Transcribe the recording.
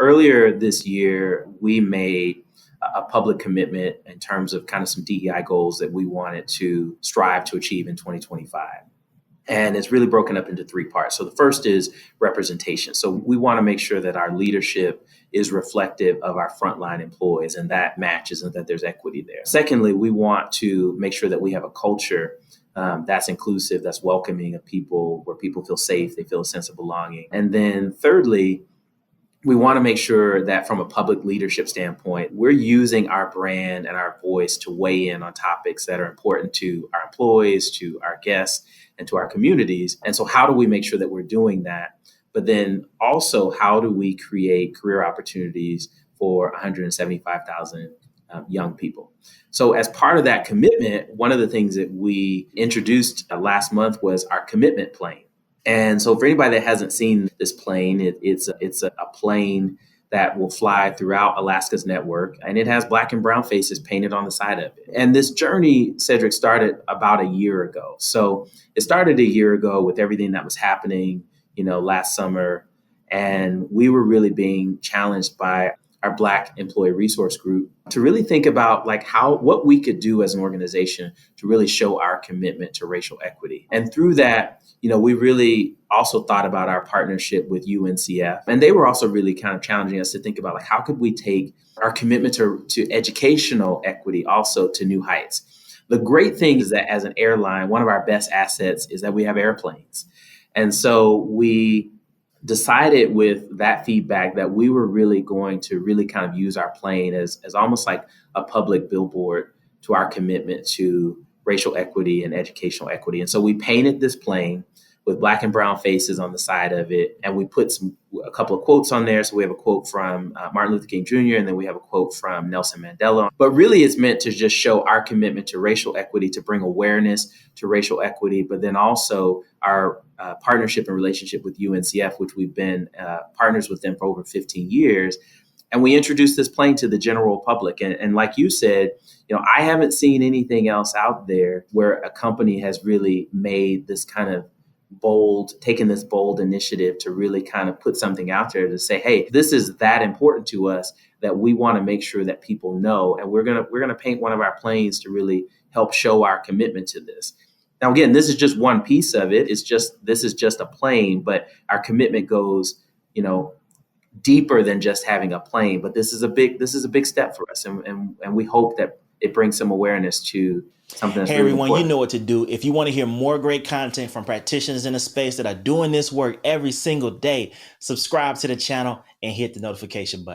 earlier this year, we made a public commitment in terms of kind of some DEI goals that we wanted to strive to achieve in 2025. And it's really broken up into three parts. So the first is representation. So we want to make sure that our leadership is reflective of our frontline employees and that matches and that there's equity there. Secondly, we want to make sure that we have a culture that's inclusive, that's welcoming of people, where people feel safe, they feel a sense of belonging. And then thirdly, we want to make sure that from a public leadership standpoint, we're using our brand and our voice to weigh in on topics that are important to our employees, to our guests, and to our communities. And so how do we make sure that we're doing that? But then also, how do we create career opportunities for 175,000 young people? So as part of that commitment, one of the things that we introduced last month was our commitment plane. And so for anybody that hasn't seen this plane, it's a plane that will fly throughout Alaska's network, and it has Black and brown faces painted on the side of it. And this journey, Cedric, started about a year ago. So it started a year ago with everything that was happening, last summer. And we were really being challenged by our Black employee resource group to really think about what we could do as an organization to really show our commitment to racial equity. And through that, we really also thought about our partnership with UNCF. And they were also really kind of challenging us to think about how could we take our commitment to educational equity also to new heights. The great thing is that as an airline, one of our best assets is that we have airplanes. And so we decided with that feedback that we were really going to really kind of use our plane as almost like a public billboard to our commitment to racial equity and educational equity. And so we painted this plane with Black and brown faces on the side of it. And we put a couple of quotes on there. So we have a quote from Martin Luther King Jr., and then we have a quote from Nelson Mandela. But really it's meant to just show our commitment to racial equity, to bring awareness to racial equity, but then also our partnership and relationship with UNCF, which we've been partners with them for over 15 years. And we introduced this plane to the general public. And like you said, I haven't seen anything else out there where a company has really made this kind of taken this bold initiative to really kind of put something out there to say, hey, this is that important to us that we want to make sure that people know. And we're gonna paint one of our planes to really help show our commitment to this. Now, again, this is just one piece of it. This is just a plane, but our commitment goes, deeper than just having a plane. But this is a big step for us, and we hope that it brings some awareness to something that's Hey, really everyone, important. you know what to do. If you want to hear more great content from practitioners in the space that are doing this work every single day, subscribe to the channel and hit the notification button.